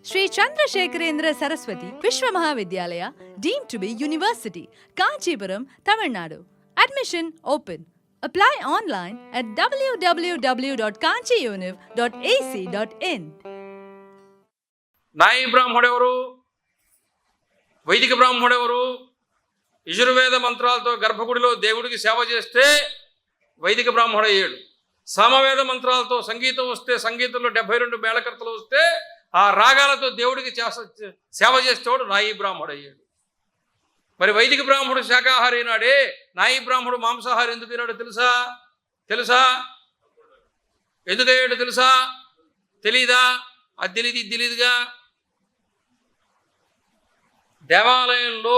Sri Chandrasekharendra Saraswati Vishwa Mahavidyalaya, deemed to be University, Kanchipuram, Tamil Nadu. Admission open. Apply online at www.kanchiuniv.ac.in. నాయి బ్రాహ్మడెవరు? వైదిక బ్రాహ్మడెవరు? యజుర్వేద మంత్రాలతో గర్భగుడిలో దేవుడికి సేవ చేస్తే వైదిక బ్రాహ్మడయ్యాడు. సామవేద మంత్రాలతో సంగీతం వస్తే, సంగీతంలో 72 మేళకర్తలు వస్తే ఆ రాగాలతో దేవుడికి సేవ చేసేవాడు నాయి బ్రాహ్మడయ్యాడు. మరి వైదిక బ్రాహ్మడు శాకాహారి నాడే, నాయి బ్రాహ్మడు మాంసాహారి ఎందుకు అయినాడు తెలుసా? ఎందుకయ్యాడు తెలుసా? తెలీదా? అది తెలియదుగా. దేవాలయంలో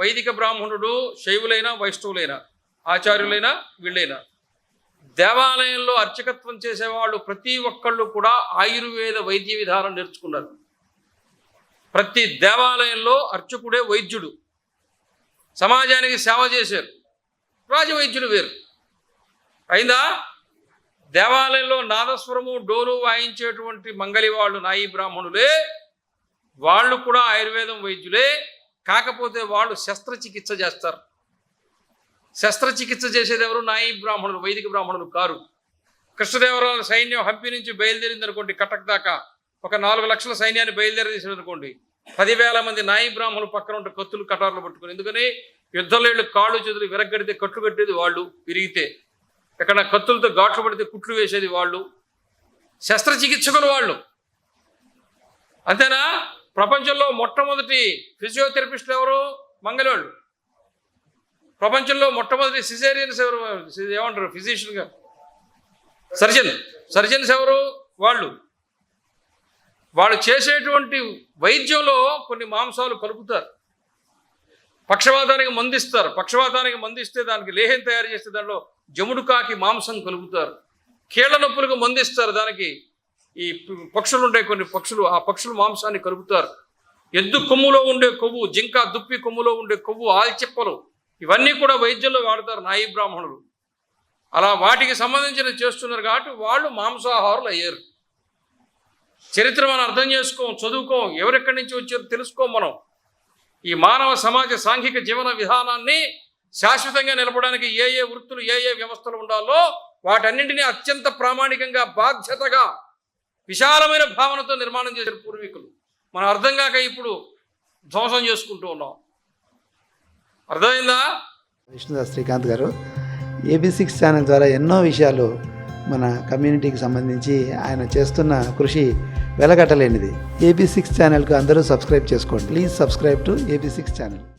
వైదిక బ్రాహ్మణుడు శైవులైనా వైష్ణవులైనా ఆచార్యులైనా వీళ్ళైనా దేవాలయంలో అర్చకత్వం చేసేవాళ్ళు ప్రతి ఒక్కళ్ళు కూడా ఆయుర్వేద వైద్య విధానం నేర్చుకున్నారు. ప్రతి దేవాలయంలో అర్చకుడే వైద్యుడు, సమాజానికి సేవ చేశారు. రాజవైద్యులు వేరు. అయిందా? దేవాలయంలో నాదస్వరము డోలు వాయించేటువంటి మంగళి వాళ్ళు నాయి బ్రాహ్మణులే, వాళ్ళు కూడా ఆయుర్వేదం వైద్యులే. కాకపోతే వాళ్ళు శస్త్రచికిత్స చేస్తారు. శస్త్రచికిత్స చేసేది ఎవరు? నాయి బ్రాహ్మణులు, వైదిక బ్రాహ్మణులు కారు. కృష్ణదేవరాయల సైన్యం హంపి నుంచి బయలుదేరింది అనుకోండి, కటక్ దాకా ఒక 4 లక్షల సైన్యాన్ని బయలుదేరేసాడు అనుకోండి, 10,000 మంది నాయి బ్రాహ్మణులు పక్కన ఉంటే కత్తులు కటార్లు పట్టుకుని. ఎందుకని? యుద్ధంలో కాళ్ళు చేతులు విరగడితే కట్లు కట్టేది వాళ్ళు, విరిగితే ఎక్కడ కత్తులతో ఘాట్లు పడితే కుట్లు వేసేది వాళ్ళు, శస్త్రచికిత్సకులు వాళ్ళు. అంతేనా? ప్రపంచంలో మొట్టమొదటి ఫిజియోథెరపిస్టులు ఎవరు? మంగళవాళ్ళు. ప్రపంచంలో మొట్టమొదటి సిజేరియన్స్ ఎవరు? ఏమంటారు ఫిజిషియన్గా? సర్జన్స్ ఎవరు? వాళ్ళు చేసేటువంటి వైద్యంలో కొన్ని మాంసాలు కలుపుతారు. పక్షవాతానికి మందిస్తారు. పక్షవాతానికి మందిస్తే దానికి లేహం తయారు చేస్తే దానిలో జముడుకాకి మాంసం కలుపుతారు. కీళ్ళ నొప్పులకు మందిస్తారు, దానికి ఈ పక్షులు ఉంటాయి కొన్ని పక్షులు, ఆ పక్షుల మాంసాన్ని కలుపుతారు. ఎద్దు కొమ్ములో ఉండే కొవ్వు, జింక దుప్పి కొమ్ములో ఉండే కొవ్వు, ఆల్చిప్పలు, ఇవన్నీ కూడా వైద్యంలో వాడతారు నాయి బ్రాహ్మణులు. అలా వాటికి సంబంధించిన చేస్తున్నారు కాబట్టి వాళ్ళు మాంసాహారులు అయ్యారు. చరిత్ర మనం అర్థం చేసుకోం, చదువుకోం, ఎవరెక్కడి నుంచి వచ్చారో తెలుసుకోం. మనం ఈ మానవ సమాజ సాంఘిక జీవన విధానాన్ని శాశ్వతంగా నిలపడానికి ఏ వృత్తులు, ఏ వ్యవస్థలు ఉండాలో వాటన్నింటినీ అత్యంత ప్రామాణికంగా, బాధ్యతగా, విశాలమైన భావనతో నిర్మాణం చేశారు పూర్వీకులు. మనం అర్థం కాక ఇప్పుడు ధ్వంసం చేసుకుంటూ ఉన్నాం. అర్థమైందా? విష్ణుదాస్ శ్రీకాంత్ గారు AB6 ఛానల్ ద్వారా ఎన్నో విషయాలు మన కమ్యూనిటీకి సంబంధించి ఆయన చేస్తున్న కృషి వెలగట్టలేనిది. AB6 ఛానల్కు అందరూ సబ్స్క్రైబ్ చేసుకోండి. Please subscribe to AB6 channel.